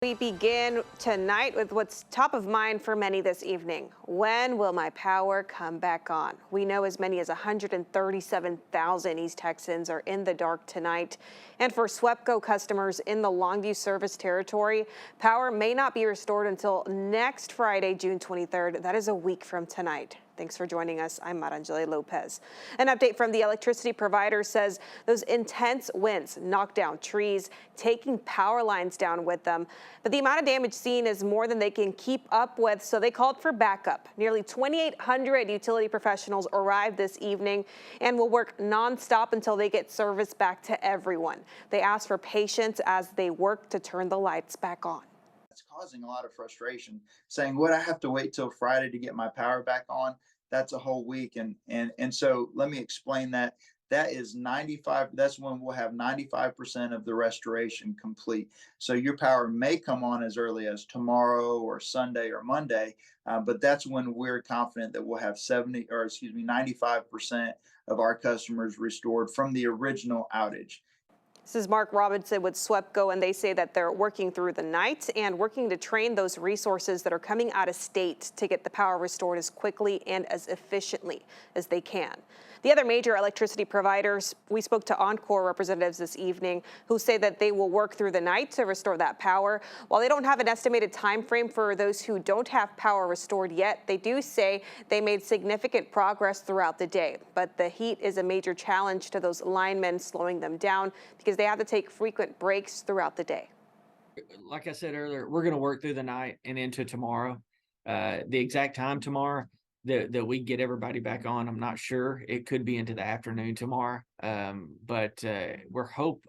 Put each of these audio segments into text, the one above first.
We begin tonight with what's top of mind for many this evening. When will my power come back on? We know as many as 137,000 East Texans are in the dark tonight. And for SWEPCO customers in the Longview service territory, power may not be restored until next Friday, June 23rd. That is a week from tonight. Thanks for joining us. I'm Marangele Lopez. An update from the electricity provider says those intense winds knocked down trees, taking power lines down with them. But the amount of damage seen is more than they can keep up with, so they called for backup. Nearly 2,800 utility professionals arrived this evening and will work nonstop until they get service back to everyone. They asked for patience as they work to turn the lights back on. It's causing a lot of frustration, saying, "What, I have to wait till Friday to get my power back on? That's a whole week." And so let me explain that. That is 95. That's when we'll have 95% of the restoration complete. So your power may come on as early as tomorrow or Sunday or Monday, but that's when we're confident that we'll have 95% of our customers restored from the original outage. This is Mark Robinson with SWEPCO, and they say that they're working through the night and working to train those resources that are coming out of state to get the power restored as quickly and as efficiently as they can. The other major electricity providers, we spoke to Encore representatives this evening who say that they will work through the night to restore that power. While they don't have an estimated time frame for those who don't have power restored yet, they do say they made significant progress throughout the day. But the heat is a major challenge to those linemen, slowing them down because they have to take frequent breaks throughout the day. Like I said earlier, we're going to work through the night and into tomorrow. The exact time tomorrow that we get everybody back on, I'm not sure. It could be into the afternoon tomorrow, but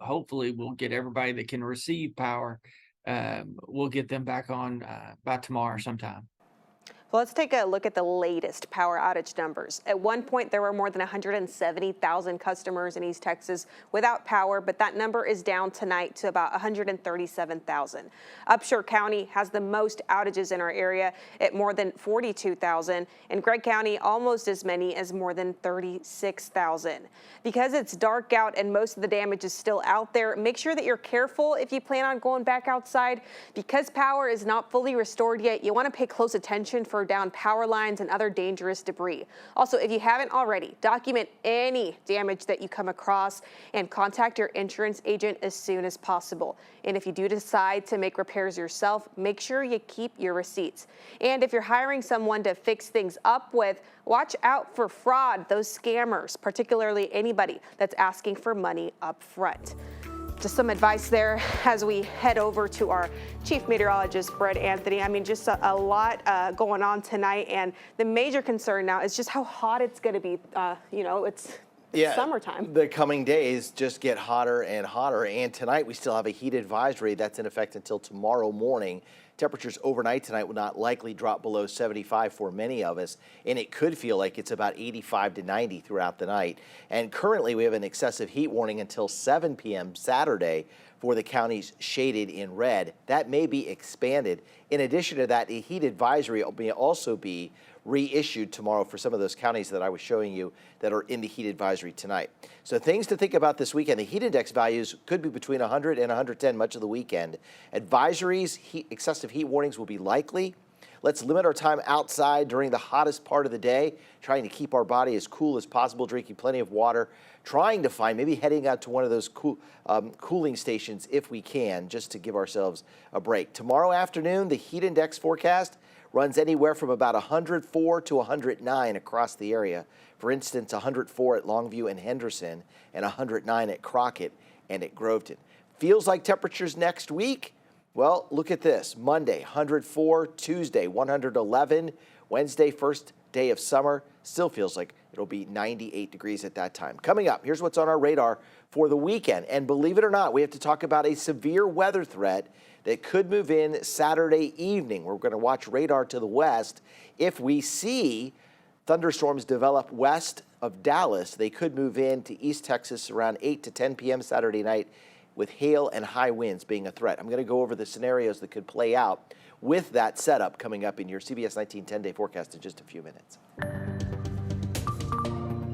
hopefully we'll get everybody that can receive power. We'll get them back on by tomorrow sometime. Well, let's take a look at the latest power outage numbers. At one point, there were more than 170,000 customers in East Texas without power, but that number is down tonight to about 137,000. Upshur County has the most outages in our area at more than 42,000, and Gregg County almost as many as more than 36,000. Because it's dark out and most of the damage is still out there, make sure that you're careful if you plan on going back outside. Because power is not fully restored yet, you want to pay close attention for down power lines and other dangerous debris. Also, if you haven't already, document any damage that you come across and contact your insurance agent as soon as possible. And if you do decide to make repairs yourself, make sure you keep your receipts. And if you're hiring someone to fix things up with, watch out for fraud, those scammers, particularly anybody that's asking for money up front. Just some advice there as we head over to our chief meteorologist, Brett Anthony. I mean, just a lot going on tonight, and the major concern now is just how hot it's going to be. It's summertime. The coming days just get hotter and hotter, and tonight we still have a heat advisory that's in effect until tomorrow morning. Temperatures overnight tonight will not likely drop below 75 for many of us, and it could feel like it's about 85 to 90 throughout the night. And currently we have an excessive heat warning until 7 p.m. Saturday for the counties shaded in red. That may be expanded. In addition to that, a heat advisory may also be reissued tomorrow for some of those counties that I was showing you that are in the heat advisory tonight. So things to think about this weekend. The heat index values could be between 100 and 110 much of the weekend. Advisories, excessive heat warnings will be likely. Let's limit our time outside during the hottest part of the day, trying to keep our body as cool as possible, drinking plenty of water, trying to find, maybe heading out to one of those cooling stations if we can, just to give ourselves a break. Tomorrow afternoon, the heat index forecast runs anywhere from about 104 to 109 across the area. For instance, 104 at Longview and Henderson, and 109 at Crockett and at Groveton. Feels like temperatures next week? Well, look at this. Monday, 104. Tuesday, 111. Wednesday, first day of summer. Still feels like it'll be 98 degrees at that time. Coming up, here's what's on our radar for the weekend. And believe it or not, we have to talk about a severe weather threat that could move in Saturday evening. We're going to watch radar to the west. If we see thunderstorms develop west of Dallas, they could move into East Texas around 8 to 10 p.m. Saturday night, with hail and high winds being a threat. I'm going to go over the scenarios that could play out with that setup coming up in your CBS 19 10-day forecast in just a few minutes.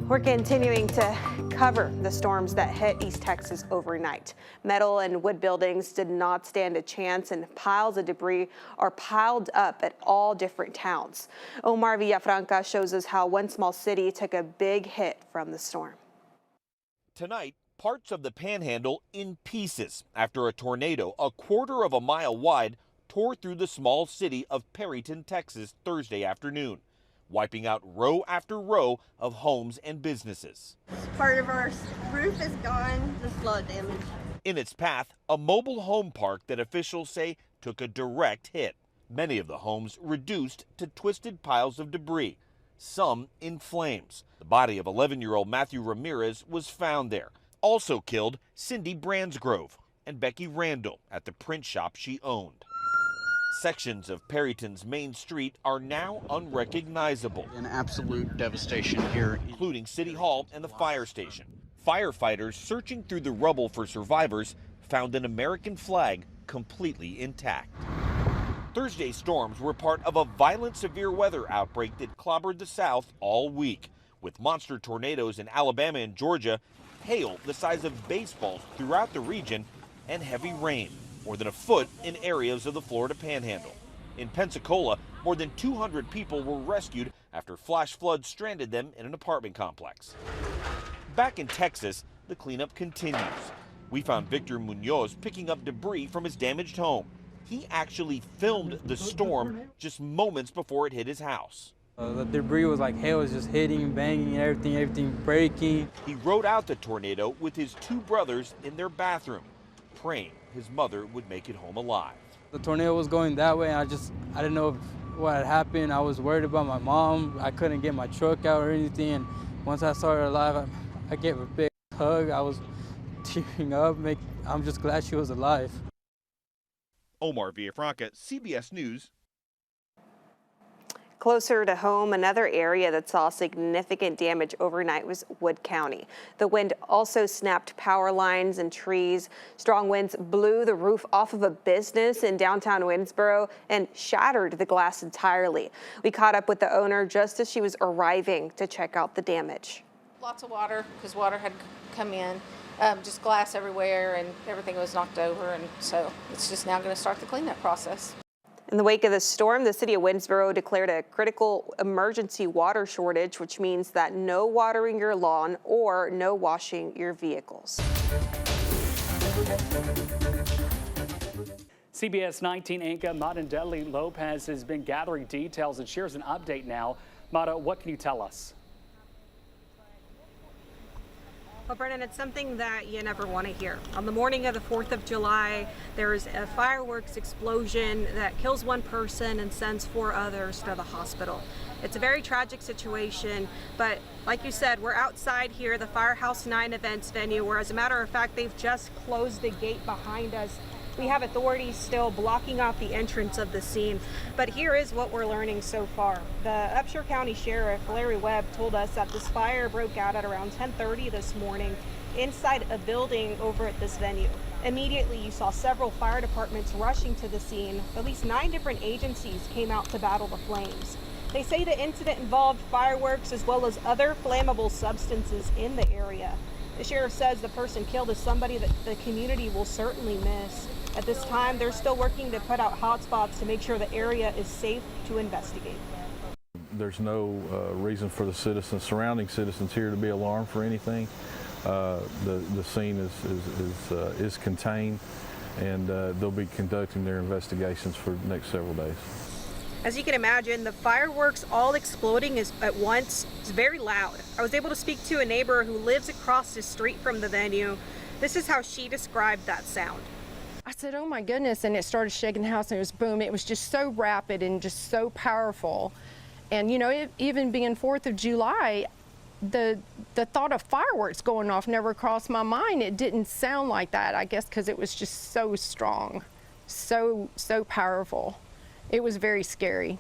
We're continuing to cover the storms that hit East Texas overnight. Metal and wood buildings did not stand a chance, and piles of debris are piled up at all different towns. Omar Villafranca shows us how one small city took a big hit from the storm. Tonight, parts of the Panhandle in pieces after a tornado a quarter of a mile wide tore through the small city of Perryton, Texas, Thursday afternoon, wiping out row after row of homes and businesses. Part of our roof is gone, just a lot of damage. In its path, a mobile home park that officials say took a direct hit. Many of the homes reduced to twisted piles of debris, some in flames. The body of 11-year-old Matthew Ramirez was found there. Also killed Cindy Brandsgrove and Becky Randall at the print shop she owned. Sections of Perryton's main street are now unrecognizable. An absolute devastation here, including City Hall and the fire station. Firefighters searching through the rubble for survivors found an American flag completely intact. Thursday's storms were part of a violent severe weather outbreak that clobbered the South all week, with monster tornadoes in Alabama and Georgia, hail the size of baseballs throughout the region, and heavy rain, more than a foot in areas of the Florida Panhandle. In Pensacola, more than 200 people were rescued after flash floods stranded them in an apartment complex. Back in Texas, the cleanup continues. We found Victor Munoz picking up debris from his damaged home. He actually filmed the storm just moments before it hit his house. The debris was like hail, was just hitting, banging, everything breaking. He rode out the tornado with his two brothers in their bathroom, praying his mother would make it home alive. The tornado was going that way, and I didn't know what had happened. I was worried about my mom. I couldn't get my truck out or anything. And once I saw her alive, I gave her a big hug. I was tearing up. I'm just glad she was alive. Omar Villafranca, CBS News. Closer to home, another area that saw significant damage overnight was Wood County. The wind also snapped power lines and trees. Strong winds blew the roof off of a business in downtown Winsboro and shattered the glass entirely. We caught up with the owner just as she was arriving to check out the damage. Lots of water, because water had come in. Just glass everywhere, and everything was knocked over, and so it's just now going to start the cleanup process. In the wake of the storm, the city of Winsboro declared a critical emergency water shortage, which means that no watering your lawn or no washing your vehicles. CBS 19 anchor Mata Dudley Lopez has been gathering details and shares an update now. Mata, what can you tell us? Well, Brennan, it's something that you never want to hear. On the morning of the 4th of July, there's a fireworks explosion that kills one person and sends 4 others to the hospital. It's a very tragic situation, but like you said, we're outside here, the Firehouse 9 events venue, where as a matter of fact, they've just closed the gate behind us. We have authorities still blocking off the entrance of the scene, but here is what we're learning so far. The Upshur County Sheriff, Larry Webb, told us that this fire broke out at around 10:30 this morning inside a building over at this venue. Immediately, you saw several fire departments rushing to the scene. At least 9 different agencies came out to battle the flames. They say the incident involved fireworks as well as other flammable substances in the area. The sheriff says the person killed is somebody that the community will certainly miss. At this time, they're still working to put out hotspots to make sure the area is safe to investigate. There's no reason for the surrounding citizens here to be alarmed for anything. The scene is contained, and they'll be conducting their investigations for the next several days. As you can imagine, the fireworks all exploding at once is very loud. I was able to speak to a neighbor who lives across the street from the venue. This is how she described that sound. I said, oh my goodness, and it started shaking the house, and it was boom. It was just so rapid and just so powerful. And you know, even being 4th of July, the thought of fireworks going off never crossed my mind. It didn't sound like that, I guess, because it was just so strong, so powerful. It was very scary.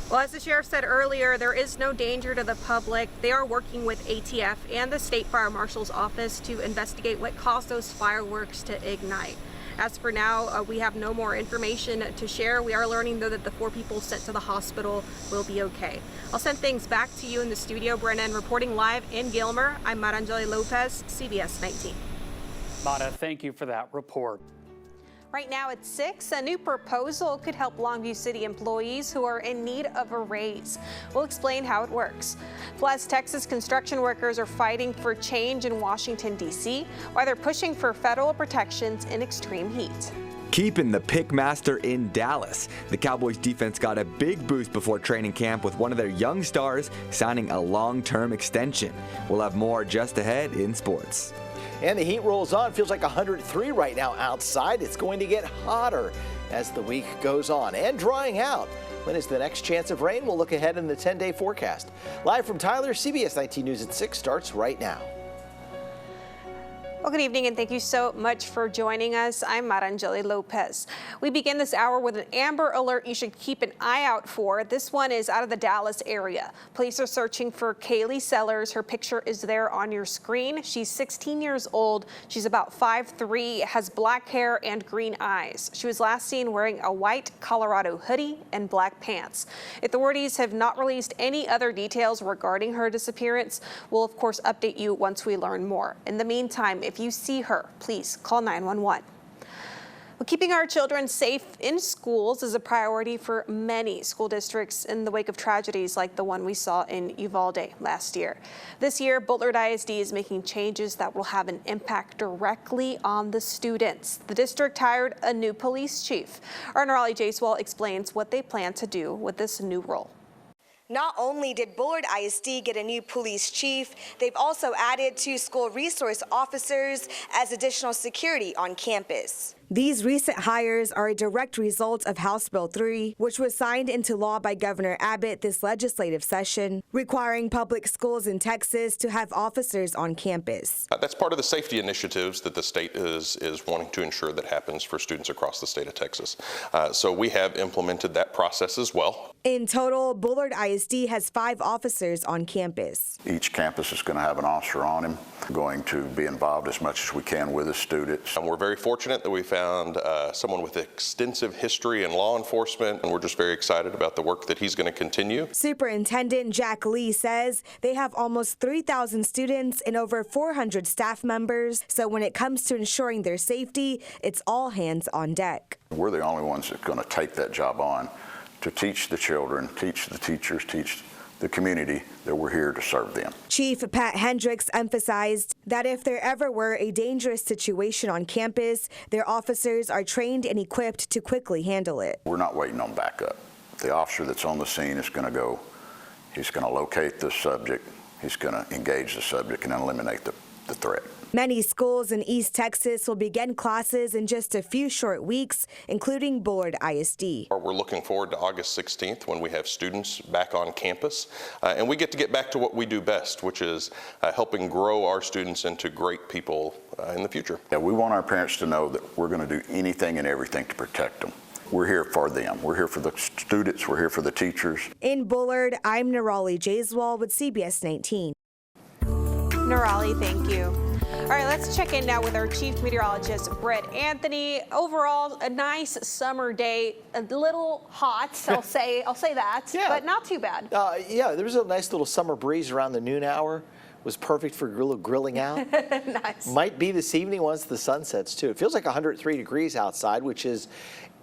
Well, as the sheriff said earlier, there is no danger to the public. They are working with ATF and the State Fire Marshal's office to investigate what caused those fireworks to ignite. As for now, we have no more information to share. We are learning, though, that the 4 people sent to the hospital will be okay. I'll send things back to you in the studio, Brennan. Reporting live in Gilmer, I'm Marangeli Lopez, CBS 19. Mata, thank you for that report. Right now at 6, a new proposal could help Longview City employees who are in need of a raise. We'll explain how it works. Plus, Texas construction workers are fighting for change in Washington, D.C., while they're pushing for federal protections in extreme heat. Keeping the pickmaster in Dallas. The Cowboys defense got a big boost before training camp with one of their young stars signing a long-term extension. We'll have more just ahead in sports. And the heat rolls on. Feels like 103 right now outside. It's going to get hotter as the week goes on and drying out. When is the next chance of rain? We'll look ahead in the 10-day forecast. Live from Tyler, CBS 19 News at 6 starts right now. Well, good evening, and thank you so much for joining us. I'm Marangeli Lopez. We begin this hour with an Amber Alert you should keep an eye out for. This one is out of the Dallas area. Police are searching for Kaylee Sellers. Her picture is there on your screen. She's 16 years old. She's about 5'3", has black hair and green eyes. She was last seen wearing a white Colorado hoodie and black pants. Authorities have not released any other details regarding her disappearance. We'll, of course, update you once we learn more. In the meantime, if you see her, please call 911. Well, keeping our children safe in schools is a priority for many school districts in the wake of tragedies like the one we saw in Uvalde last year. This year, Bullard ISD is making changes that will have an impact directly on the students. The district hired a new police chief. Our Nirali Jaiswal explains what they plan to do with this new role. Not only did Bullard ISD get a new police chief, they've also added 2 school resource officers as additional security on campus. These recent hires are a direct result of House Bill 3, which was signed into law by Governor Abbott this legislative session, requiring public schools in Texas to have officers on campus. That's part of the safety initiatives that the state is wanting to ensure that happens for students across the state of Texas. So we have implemented that process as well. In total, Bullard ISD has 5 officers on campus. Each campus is going to have an officer on him, going to be involved as much as we can with the students. And we're very fortunate that we found someone with extensive history in law enforcement, and we're just very excited about the work that he's going to continue. Superintendent Jack Lee says they have almost 3,000 students and over 400 staff members, so when it comes to ensuring their safety, it's all hands on deck. We're the only ones that are going to take that job on to teach the children, teach the teachers, teach the community that we're here to serve them. Chief Pat Hendricks emphasized that if there ever were a dangerous situation on campus, their officers are trained and equipped to quickly handle it. We're not waiting on backup. The officer that's on the scene is going to go, he's going to locate the subject, he's going to engage the subject and eliminate the threat. Many schools in East Texas will begin classes in just a few short weeks, including Bullard ISD. We're looking forward to August 16th when we have students back on campus, and we get back to what we do best, which is helping grow our students into great people in the future. Yeah, we want our parents to know that we're going to do anything and everything to protect them. We're here for them. We're here for the students. We're here for the teachers. In Bullard, I'm Nirali Jaiswal with CBS 19. Nirali, thank you. All right, let's check in now with our chief meteorologist, Brett Anthony. Overall, a nice summer day, a little hot, I'll say that, yeah. But not too bad. Yeah, there was a nice little summer breeze around the noon hour. Was perfect for grilling out. Nice. Might be this evening once the sun sets too. It feels like 103 degrees outside, which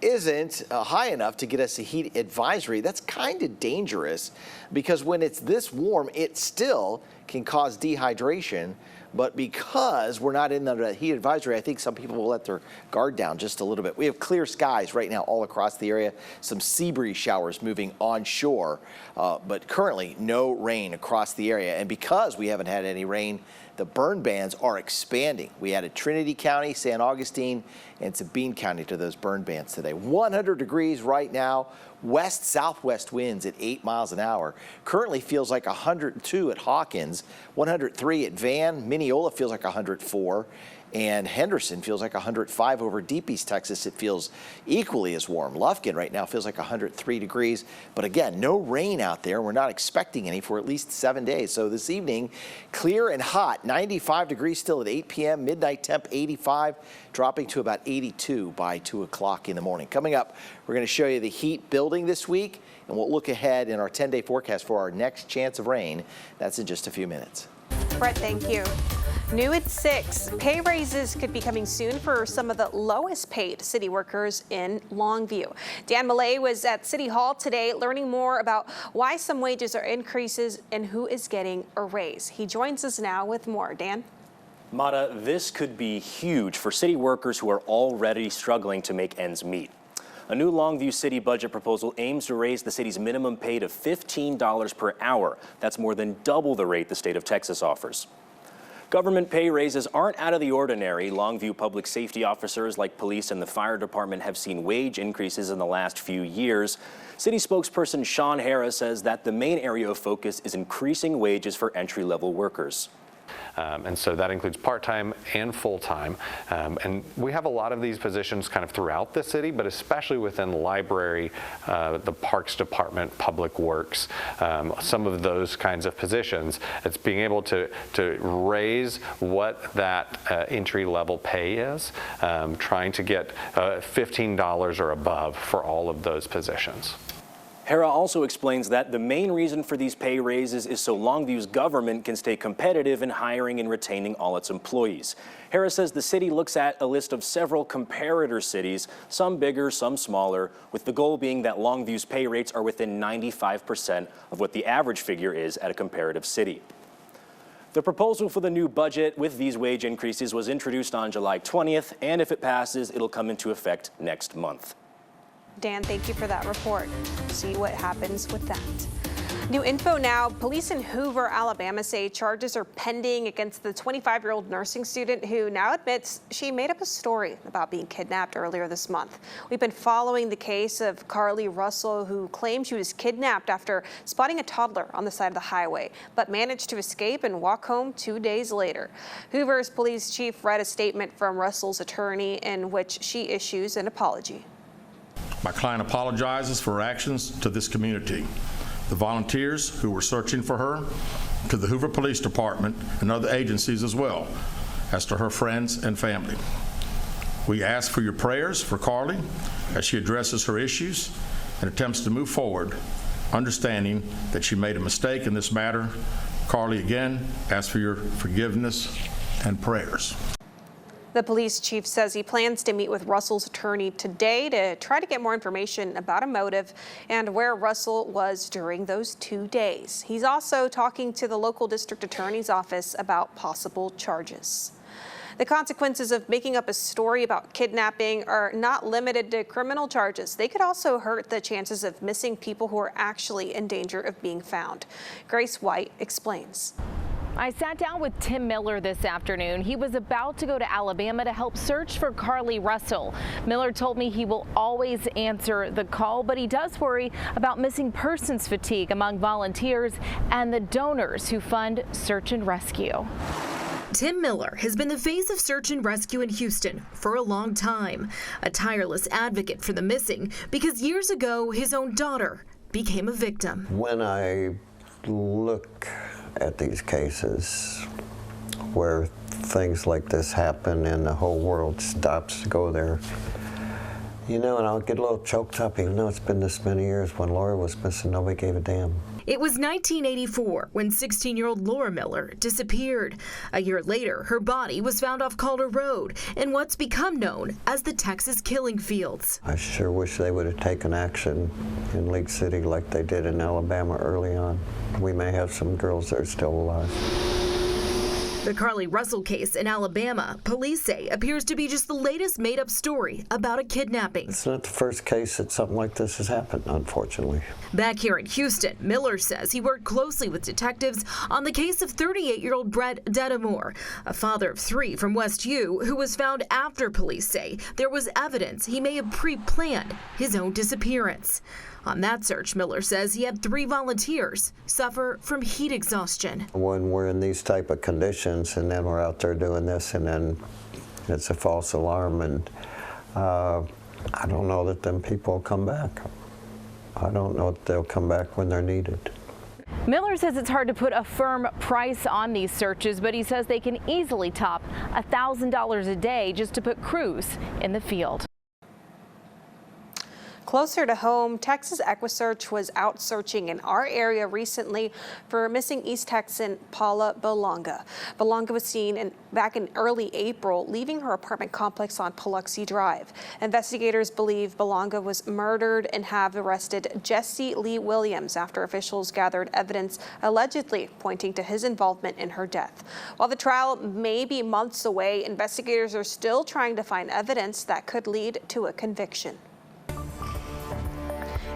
isn't high enough to get us a heat advisory. That's kind of dangerous because when it's this warm, it still can cause dehydration. But because we're not in the heat advisory, I think some people will let their guard down just a little bit. We have clear skies right now all across the area. Some sea breeze showers moving onshore, but currently no rain across the area. And because we haven't had any rain, the burn bans are expanding. We added Trinity County, San Augustine, and Sabine County to those burn bans today. 100 degrees right now, West-southwest winds at 8 miles an hour. Currently feels like 102 at Hawkins, 103 at Van. Mineola feels like 104. And Henderson feels like 105 over Deep East Texas. It feels equally as warm. Lufkin right now feels like 103 degrees. But again, no rain out there. We're not expecting any for at least 7 days. So this evening, clear and hot, 95 degrees still at 8 p.m. Midnight temp 85, dropping to about 82 by 2 o'clock in the morning. Coming up, we're going to show you the heat building this week, and we'll look ahead in our 10-day forecast for our next chance of rain. That's in just a few minutes. Brett, thank you. New at 6, pay raises could be coming soon for some of the lowest paid city workers in Longview. Dan Millay was at City Hall today learning more about why some wages are increases and who is getting a raise. He joins us now with more. Dan? Mata, this could be huge for city workers who are already struggling to make ends meet. A new Longview City budget proposal aims to raise the city's minimum pay to $15 per hour. That's more than double the rate the state of Texas offers. Government pay raises aren't out of the ordinary. Longview public safety officers like police and the fire department have seen wage increases in the last few years. City spokesperson Sean Harris says that the main area of focus is increasing wages for entry-level workers. And so that includes part-time and full-time. And we have a lot of these positions kind of throughout the city, but especially within the library, the Parks Department, Public Works, some of those kinds of positions. It's being able to raise what that entry-level pay is, trying to get $15 or above for all of those positions. Hera also explains that the main reason for these pay raises is so Longview's government can stay competitive in hiring and retaining all its employees. Hera says the city looks at a list of several comparator cities, some bigger, some smaller, with the goal being that Longview's pay rates are within 95% of what the average figure is at a comparative city. The proposal for the new budget with these wage increases was introduced on July 20th, and if it passes, it'll come into effect next month. Dan, thank you for that report. See what happens with that. New info now. Police in Hoover, Alabama say charges are pending against the 25-year-old nursing student who now admits she made up a story about being kidnapped earlier this month. We've been following the case of Carly Russell, who claimed she was kidnapped after spotting a toddler on the side of the highway, but managed to escape and walk home 2 days later. Hoover's police chief read a statement from Russell's attorney in which she issues an apology. My client apologizes for her actions to this community, the volunteers who were searching for her, to the Hoover Police Department and other agencies as well, as to her friends and family. We ask for your prayers for Carly as she addresses her issues and attempts to move forward, understanding that she made a mistake in this matter. Carly, again, asks for your forgiveness and prayers. The police chief says he plans to meet with Russell's attorney today to try to get more information about a motive and where Russell was during those 2 days. He's also talking to the local district attorney's office about possible charges. The consequences of making up a story about kidnapping are not limited to criminal charges. They could also hurt the chances of missing people who are actually in danger of being found. Grace White explains. I sat down with Tim Miller this afternoon. He was about to go to Alabama to help search for Carly Russell. Miller told me he will always answer the call, but he does worry about missing persons fatigue among volunteers and the donors who fund search and rescue. Tim Miller has been the face of search and rescue in Houston for a long time, a tireless advocate for the missing because years ago his own daughter became a victim. When I look at these cases where things like this happen and the whole world stops to go there, you know, and I'll get a little choked up even though it's been this many years. When Laura was missing, nobody gave a damn. It was 1984 when 16-year-old Laura Miller disappeared. A year later, her body was found off Calder Road in what's become known as the Texas Killing Fields. I sure wish they would have taken action in League City like they did in Alabama early on. We may have some girls that are still alive. The Carly Russell case in Alabama, police say, appears to be just the latest made-up story about a kidnapping. It's not the first case that something like this has happened, unfortunately. Back here in Houston, Miller says he worked closely with detectives on the case of 38-year-old Brett Dedamore, a father of 3 from West U, who was found after police say there was evidence he may have pre-planned his own disappearance. On that search, Miller says he had 3 volunteers suffer from heat exhaustion. When we're in these type of conditions and then we're out there doing this and then it's a false alarm, and I don't know that them people will come back. I don't know if they'll come back when they're needed. Miller says it's hard to put a firm price on these searches, but he says they can easily top $1,000 a day just to put crews in the field. Closer to home, Texas EquiSearch was out searching in our area recently for missing East Texan Paula Belonga. Belonga was seen back in early April leaving her apartment complex on Paluxy Drive. Investigators believe Belonga was murdered and have arrested Jesse Lee Williams after officials gathered evidence allegedly pointing to his involvement in her death. While the trial may be months away, investigators are still trying to find evidence that could lead to a conviction.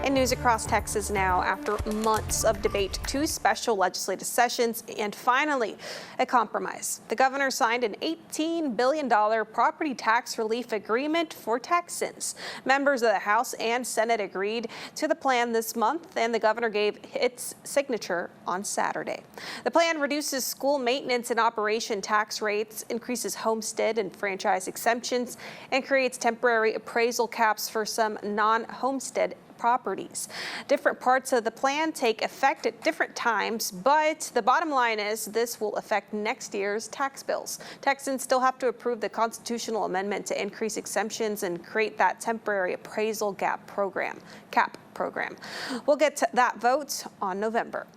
In news across Texas now, after months of debate, 2 special legislative sessions, and finally a compromise. The governor signed an $18 billion property tax relief agreement for Texans. Members of the House and Senate agreed to the plan this month, and the governor gave its signature on Saturday. The plan reduces school maintenance and operation tax rates, increases homestead and franchise exemptions, and creates temporary appraisal caps for some non-homestead properties. Different parts of the plan take effect at different times, but the bottom line is this will affect next year's tax bills. Texans still have to approve the constitutional amendment to increase exemptions and create that temporary appraisal cap program. We'll get to that vote on November.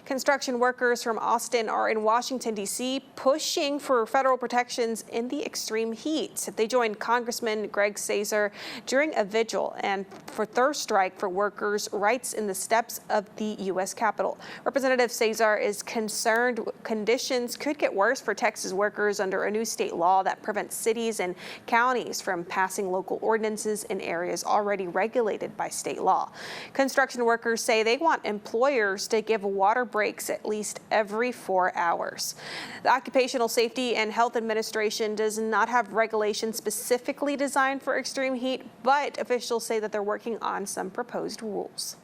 Construction workers from Austin are in Washington, D.C., pushing for federal protections in the extreme heat. They joined Congressman Greg Cesar during a vigil and for thirst strike for workers' rights in the steps of the U.S. Capitol. Representative Cesar is concerned conditions could get worse for Texas workers under a new state law that prevents cities and counties from passing local ordinances in areas already regulated by state law. Construction workers say they want employers to give water breaks at least every 4 hours. The Occupational Safety and Health Administration does not have regulations specifically designed for extreme heat, but officials say that they're working on some proposed rules.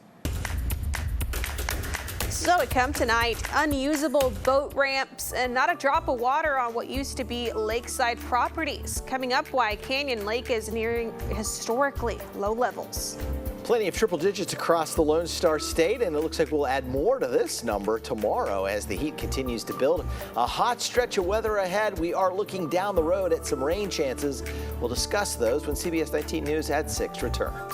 So to come tonight, unusable boat ramps and not a drop of water on what used to be lakeside properties. Coming up, why Canyon Lake is nearing historically low levels. Plenty of triple digits across the Lone Star State, and it looks like we'll add more to this number tomorrow as the heat continues to build. A hot stretch of weather ahead. We are looking down the road at some rain chances. We'll discuss those when CBS 19 News at 6 returns.